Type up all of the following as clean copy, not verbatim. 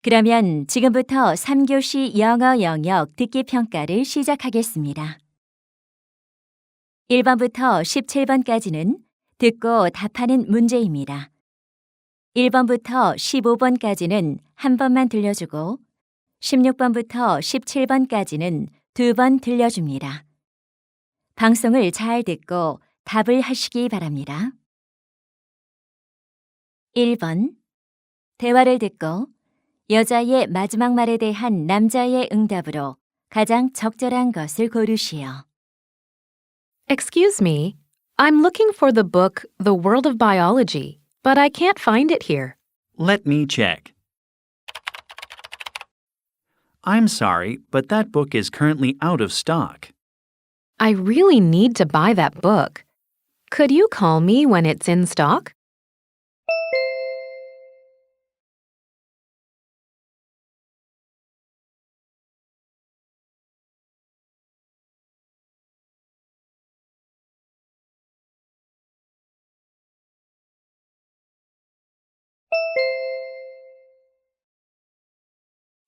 그러면 지금부터 3교시 영어 영역 듣기 평가를 시작하겠습니다. 1번부터 17번까지는 듣고 답하는 문제입니다. 1번부터 15번까지는 한 번만 들려주고 16번부터 17번까지는 2번 들려줍니다. 방송을 잘 듣고 답을 하시기 바랍니다. 1번. 대화를 듣고 여자의 마지막 말에 대한 남자의 응답으로 가장 적절한 것을 고르시오. Excuse me, I'm looking for the book The World of Biology, but I can't find it here. Let me check. I'm sorry, but that book is currently out of stock. I really need to buy that book. Could you call me when it's in stock?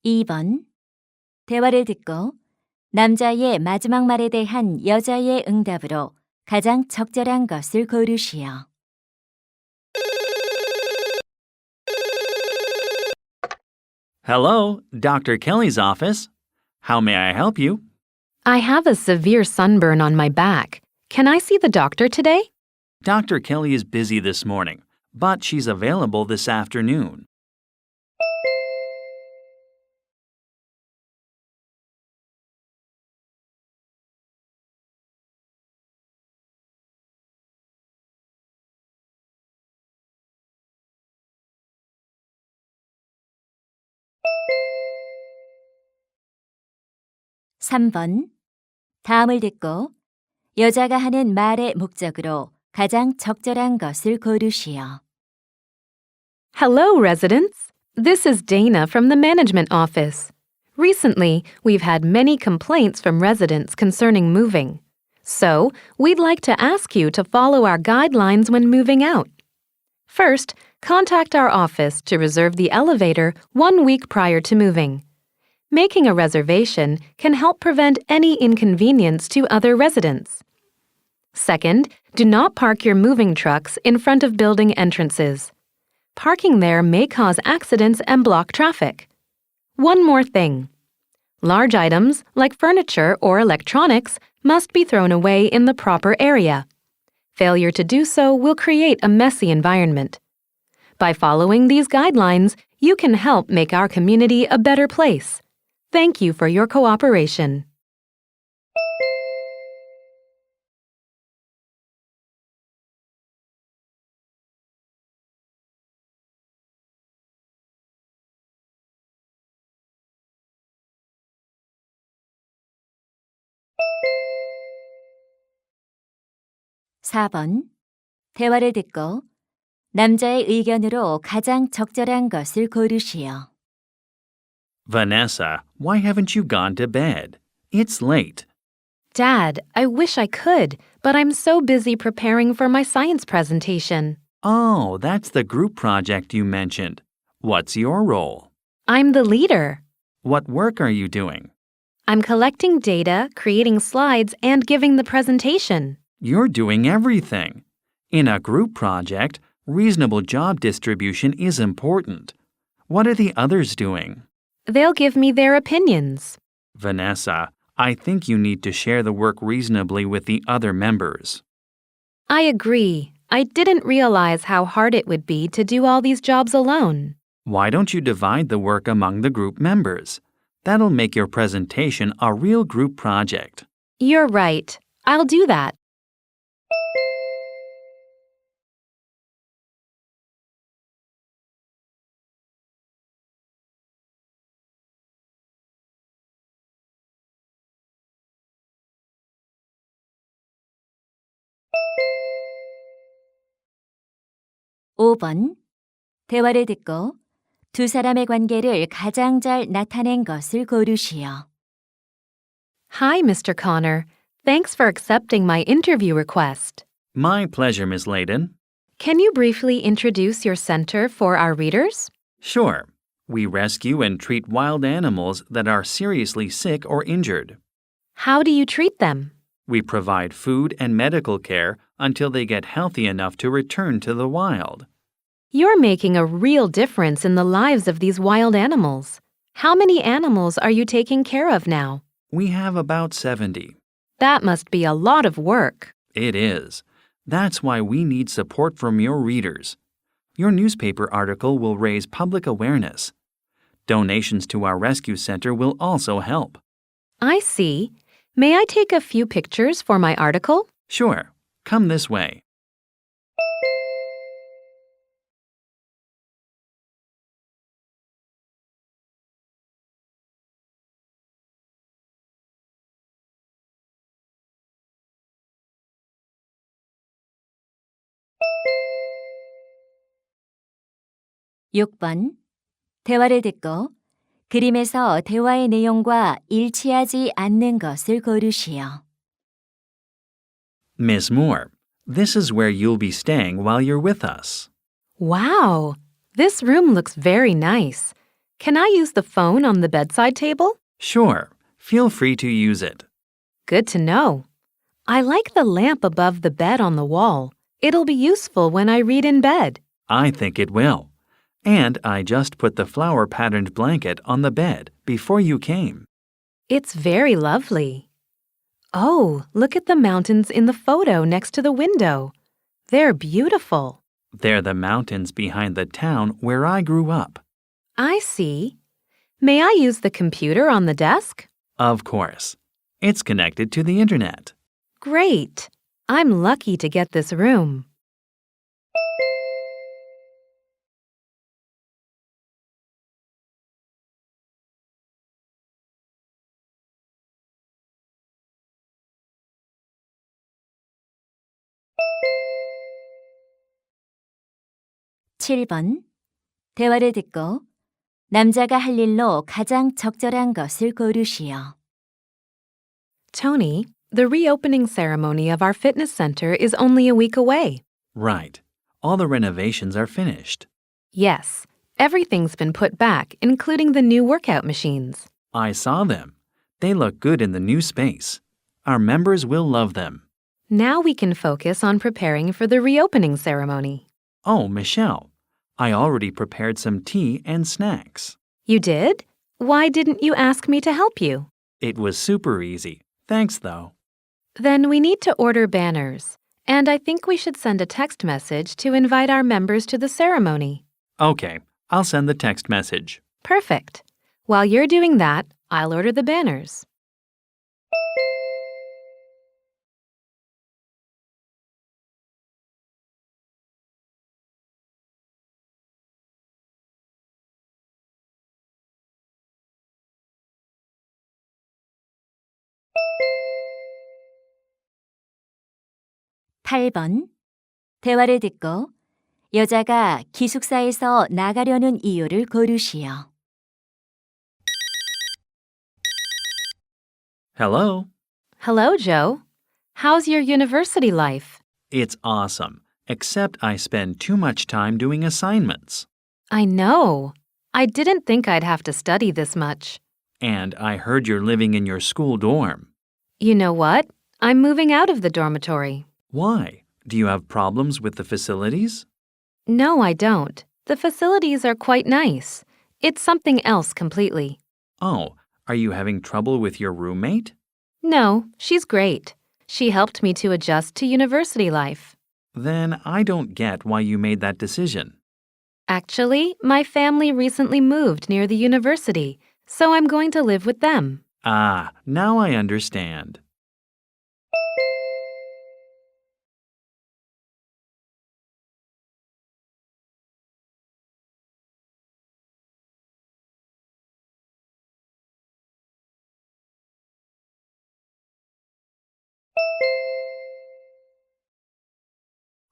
(2번) 대화를 듣고 남자의 마지막 말에 대한 여자의 응답으로 가장 적절한 것을 고르시오. Hello, Dr. Kelly's office. How may I help you? I have a severe sunburn on my back. Can I see the doctor today? Dr. Kelly is busy this morning, but she's available this afternoon. (3번) 다음을 듣고 여자가 하는 말의 목적으로 가장 적절한 것을 고르시오. Hello, residents. This is Dana from the management office. Recently, we've had many complaints from residents concerning moving. So, we'd like to ask you to follow our guidelines when moving out. First, contact our office to reserve the elevator 1 week prior to moving. Making a reservation can help prevent any inconvenience to other residents. Second, do not park your moving trucks in front of building entrances. Parking there may cause accidents and block traffic. One more thing. Large items, like furniture or electronics, must be thrown away in the proper area. Failure to do so will create a messy environment. By following these guidelines, you can help make our community a better place. Thank you for your cooperation. (4번) 대화를 듣고 남자의 의견으로 가장 적절한 것을 고르시오. Vanessa, why haven't you gone to bed? It's late. Dad, I wish I could, but I'm so busy preparing for my science presentation. Oh, that's the group project you mentioned. What's your role? I'm the leader. What work are you doing? I'm collecting data, creating slides, and giving the presentation. You're doing everything. In a group project, reasonable job distribution is important. What are the others doing? They'll give me their opinions. Vanessa, I think you need to share the work reasonably with the other members. I agree. I didn't realize how hard it would be to do all these jobs alone. Why don't you divide the work among the group members? That'll make your presentation a real group project. You're right. I'll do that. (5번) 대화를 듣고 두 사람의 관계를 가장 잘 나타낸 것을 고르시오. Hi, Mr. Connor. Thanks for accepting my interview request. My pleasure, Ms. Layden. Can you briefly introduce your center for our readers? Sure. We rescue and treat wild animals that are seriously sick or injured. How do you treat them? We provide food and medical care until they get healthy enough to return to the wild. You're making a real difference in the lives of these wild animals. How many animals are you taking care of now? We have about 70. That must be a lot of work. It is. That's why we need support from your readers. Your newspaper article will raise public awareness. Donations to our rescue center will also help. I see. May I take a few pictures for my article? Sure. Come this way. 육 번 대화를 듣고 그림에서 대화의 내용과 일치하지 않는 것을 고르시오. Miss Moore, this is where you'll be staying while you're with us. Wow! This room looks very nice. Can I use the phone on the bedside table? Sure. Feel free to use it. Good to know. I like the lamp above the bed on the wall. It'll be useful when I read in bed. I think it will. And I just put the flower-patterned blanket on the bed before you came. It's very lovely. Oh, look at the mountains in the photo next to the window. They're beautiful. They're the mountains behind the town where I grew up. I see. May I use the computer on the desk? Of course. It's connected to the internet. Great. I'm lucky to get this room. 칠 번 대화를 듣고 남자가 할 일로 가장 적절한 것을 고르시오. Tony, the reopening ceremony of our fitness center is only a week away. Right. All the renovations are finished. Yes, everything's been put back, including the new workout machines. I saw them. They look good in the new space. Our members will love them. Now we can focus on preparing for the reopening ceremony. Oh, Michelle, I already prepared some tea and snacks. You did? Why didn't you ask me to help you? It was super easy. Thanks, though. Then we need to order banners, and I think we should send a text message to invite our members to the ceremony. Okay, I'll send the text message. Perfect. While you're doing that, I'll order the banners. 팔 번 대화를 듣고 여자가 기숙사에서 나가려는 이유를 고르시오. Hello. Hello, Joe. How's your university life? It's awesome, except I spend too much time doing assignments. I know. I didn't think I'd have to study this much. And I heard you're living in your school dorm. You know what? I'm moving out of the dormitory. Why? Do you have problems with the facilities? No, I don't. The facilities are quite nice. It's something else completely. Oh, are you having trouble with your roommate? No, she's great. She helped me to adjust to university life. Then I don't get why you made that decision. Actually, my family recently moved near the university, so I'm going to live with them. Ah, now I understand.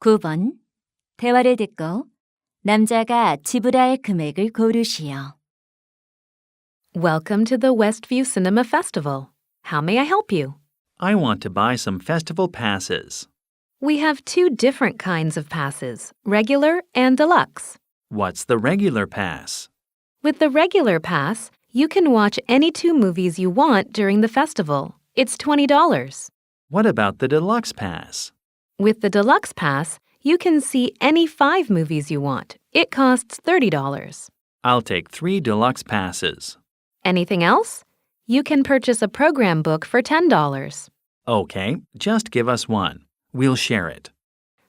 구 번 대화를 듣고 남자가 지불할 금액을 고르시오. Welcome to the Westview Cinema Festival. How may I help you? I want to buy some festival passes. We have two different kinds of passes, regular and deluxe. What's the regular pass? With the regular pass, you can watch any 2 movies you want during the festival. It's $20. What about the deluxe pass? With the deluxe pass, you can see any 5 movies you want. It costs $30. I'll take 3 deluxe passes. Anything else? You can purchase a program book for $10. Okay, just give us one. We'll share it.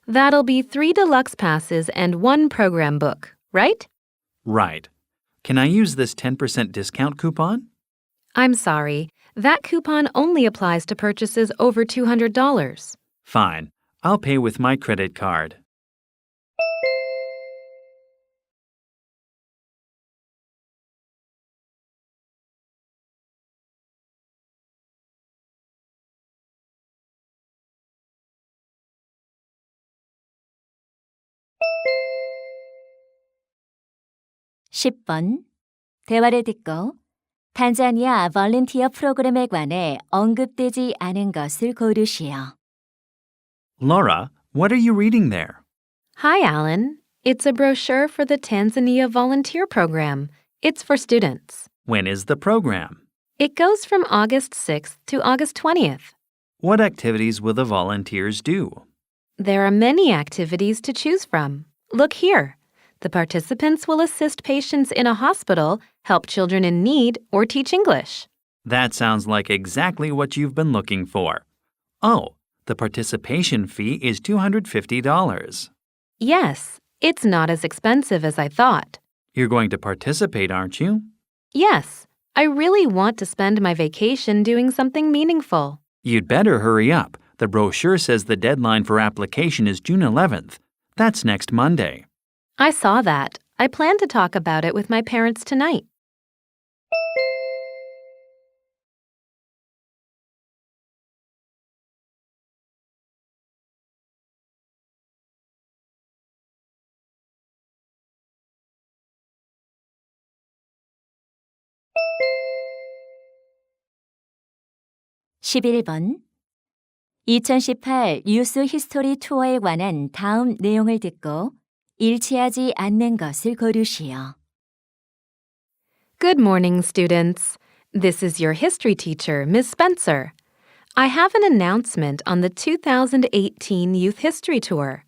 That'll be 3 deluxe passes and 1 program book, right? Right. Can I use this 10% discount coupon? I'm sorry, that coupon only applies to purchases over $200. Fine. I'll pay with my credit card. (10번) 대화를 듣고 탄자니아 volunteer 프로그램에 관해 언급되지 않은 것을 고르시오. Laura, what are you reading there? Hi, Alan. It's a brochure for the Tanzania Volunteer Program. It's for students. When is the program? It goes from August 6th to August 20th. What activities will the volunteers do? There are many activities to choose from. Look here. The participants will assist patients in a hospital, help children in need, or teach English. That sounds like exactly what you've been looking for. Oh, the participation fee is $250. Yes, it's not as expensive as I thought. You're going to participate, aren't you? Yes, I really want to spend my vacation doing something meaningful. You'd better hurry up. The brochure says the deadline for application is June 11th. That's next Monday. I saw that. I plan to talk about it with my parents tonight. (11번) 2018 유스 히스토리 투어에 관한 다음 내용을 듣고 일치하지 않는 것을 고르시오. Good morning, students. This is your history teacher, Miss Spencer. I have an announcement on the 2018 Youth History Tour.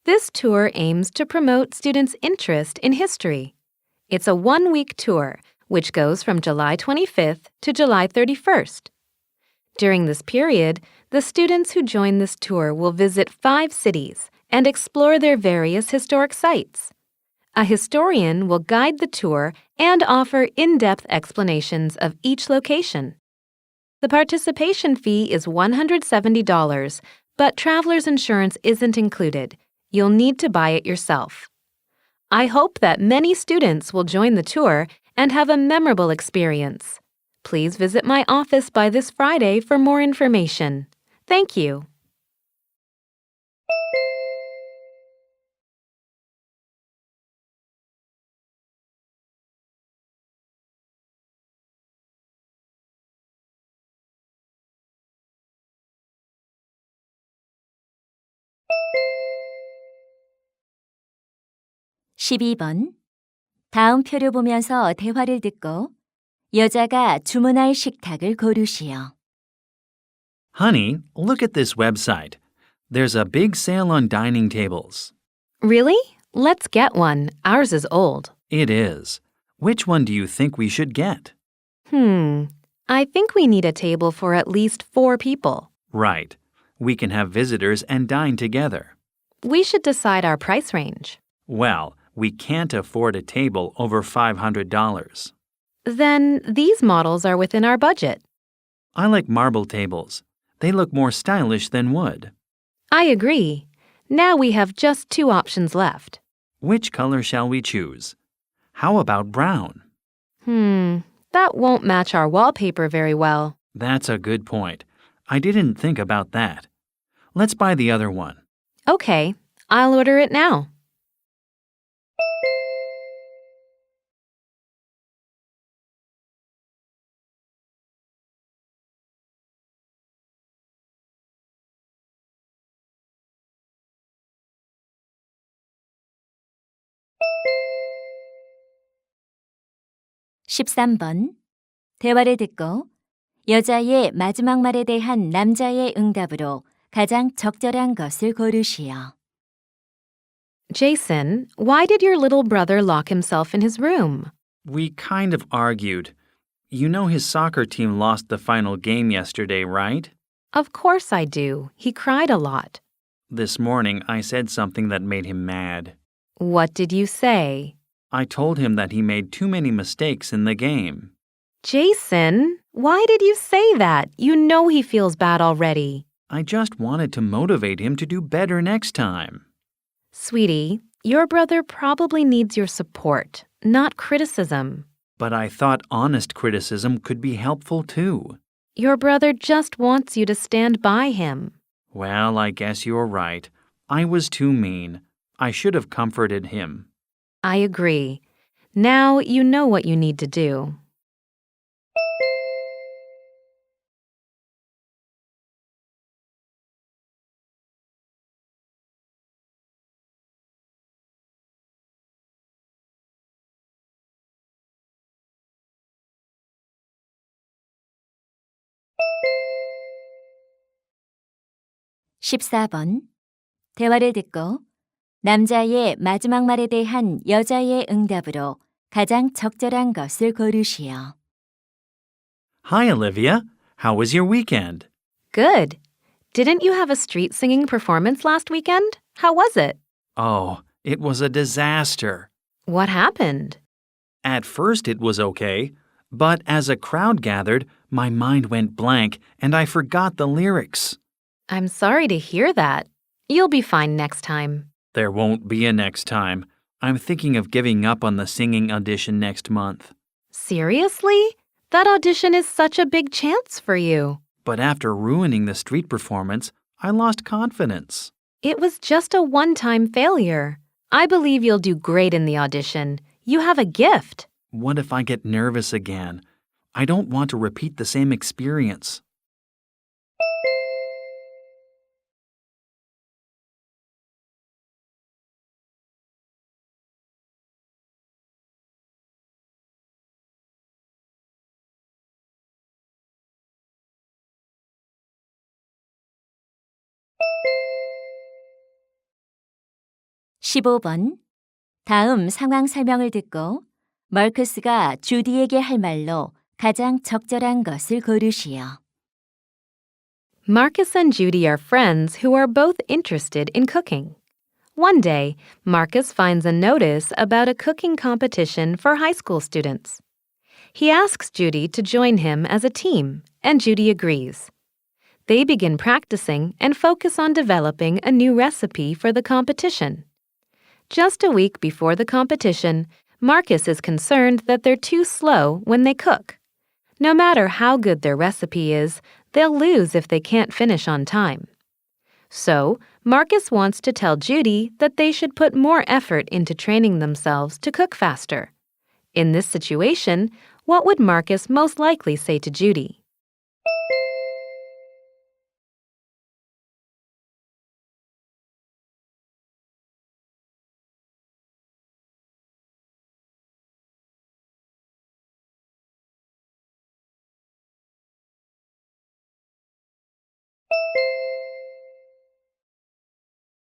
This tour aims to promote students' interest in history. It's a 1-week tour, which goes from July 25th to July 31st. During this period, the students who join this tour will visit 5 cities and explore their various historic sites. A historian will guide the tour and offer in-depth explanations of each location. The participation fee is $170, but traveler's insurance isn't included. You'll need to buy it yourself. I hope that many students will join the tour and have a memorable experience. Please visit my office by this Friday for more information. Thank you. (12번) 다음 표를 보면서 대화를 듣고 여자가 주문할 식탁을 고르시오. Honey, look at this website. There's a big sale on dining tables. Really? Let's get one. Ours is old. It is. Which one do you think we should get? I think we need a table for at least 4 people. Right. We can have visitors and dine together. We should decide our price range. Well, we can't afford a table over $500. Then these models are within our budget. I like marble tables. They look more stylish than wood. I agree. Now we have just 2 options left. Which color shall we choose? How about brown? That won't match our wallpaper very well. That's a good point. I didn't think about that. Let's buy the other one. Okay, I'll order it now. 13번. 대화를 듣고 여자의 마지막 말에 대한 남자의 응답으로 가장 적절한 것을 고르시오. Jason, why did your little brother lock himself in his room? We kind of argued. You know his soccer team lost the final game yesterday, right? Of course I do. He cried a lot. This morning I said something that made him mad. What did you say? I told him that he made too many mistakes in the game. Jason, why did you say that? You know he feels bad already. I just wanted to motivate him to do better next time. Sweetie, your brother probably needs your support, not criticism. But I thought honest criticism could be helpful too. Your brother just wants you to stand by him. Well, I guess you're right. I was too mean. I should have comforted him. I agree. Now you know what you need to do. (14번) 대화를 듣고 남자의 마지막 말에 대한 여자의 응답으로 가장 적절한 것을 고르시오. Hi, Olivia. How was your weekend? Good. Didn't you have a street singing performance last weekend? How was it? Oh, it was a disaster. What happened? At first it was okay, but as a crowd gathered, my mind went blank and I forgot the lyrics. I'm sorry to hear that. You'll be fine next time. There won't be a next time. I'm thinking of giving up on the singing audition next month. Seriously? That audition is such a big chance for you. But after ruining the street performance, I lost confidence. It was just a one-time failure. I believe you'll do great in the audition. You have a gift. What if I get nervous again? I don't want to repeat the same experience. (15번) 다음 상황 설명을 듣고 머크스가 주디에게 할 말로 가장 적절한 것을 고르시오. Marcus and Judy are friends who are both interested in cooking. One day, Marcus finds a notice about a cooking competition for high school students. He asks Judy to join him as a team, and Judy agrees. They begin practicing and focus on developing a new recipe for the competition. Just a week before the competition, Marcus is concerned that they're too slow when they cook. No matter how good their recipe is, they'll lose if they can't finish on time. So, Marcus wants to tell Judy that they should put more effort into training themselves to cook faster. In this situation, what would Marcus most likely say to Judy?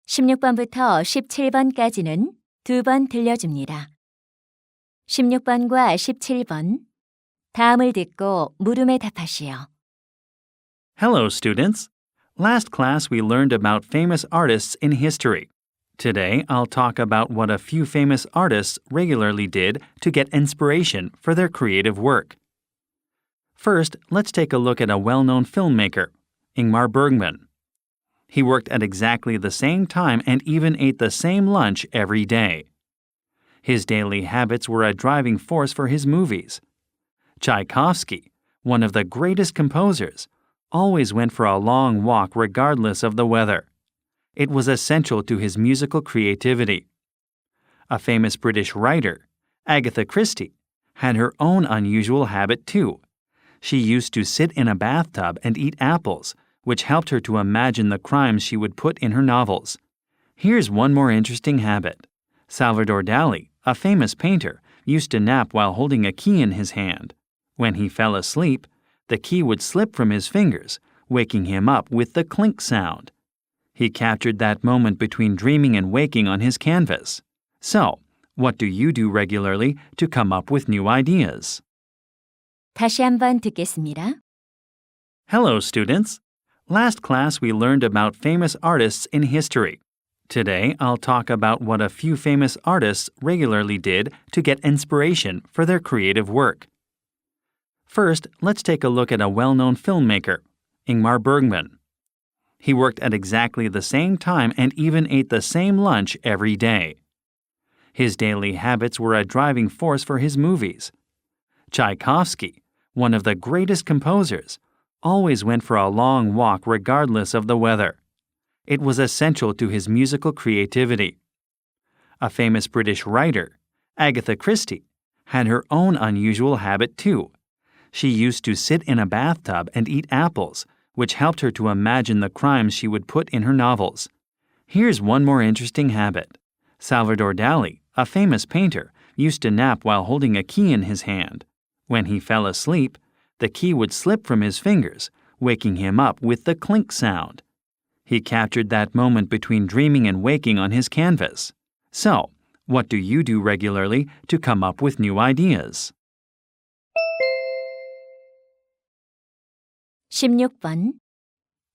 (16번부터 17번까지는 2번 들려줍니다. 16번과 17번 다음을 듣고 물음에 답하시오. Hello, students. Last class we learned about famous artists in history. Today I'll talk about what a few famous artists regularly did to get inspiration for their creative work. First, let's take a look at a well-known filmmaker, Ingmar Bergman. He worked at exactly the same time and even ate the same lunch every day. His daily habits were a driving force for his movies. Tchaikovsky, one of the greatest composers, always went for a long walk regardless of the weather. It was essential to his musical creativity. A famous British writer, Agatha Christie, had her own unusual habit too. She used to sit in a bathtub and eat apples, which helped her to imagine the crimes she would put in her novels. Here's one more interesting habit. Salvador Dali, a famous painter, used to nap while holding a key in his hand. When he fell asleep, the key would slip from his fingers, waking him up with the clink sound. He captured that moment between dreaming and waking on his canvas. So, what do you do regularly to come up with new ideas? 다시 한번 듣겠습니다. Hello, students. Last class we learned about famous artists in history. Today, I'll talk about what a few famous artists regularly did to get inspiration for their creative work. First, let's take a look at a well-known filmmaker, Ingmar Bergman. He worked at exactly the same time and even ate the same lunch every day. His daily habits were a driving force for his movies. Tchaikovsky, one of the greatest composers, always went for a long walk regardless of the weather. It was essential to his musical creativity. A famous British writer, Agatha Christie, had her own unusual habit too. She used to sit in a bathtub and eat apples, which helped her to imagine the crimes she would put in her novels. Here's one more interesting habit. Salvador Dali, a famous painter, used to nap while holding a key in his hand. When he fell asleep, the key would slip from his fingers, waking him up with the clink sound. He captured that moment between dreaming and waking on his canvas. So, what do you do regularly to come up with new ideas? 16번.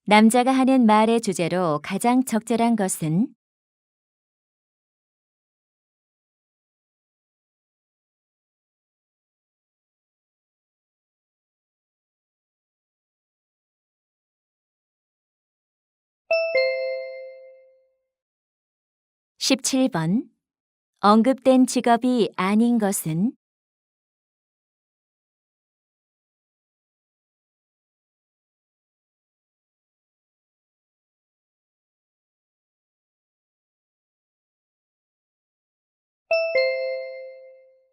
남자가 하는 말의 주제로 가장 적절한 것은? (17번) 언급된 직업이 아닌 것은?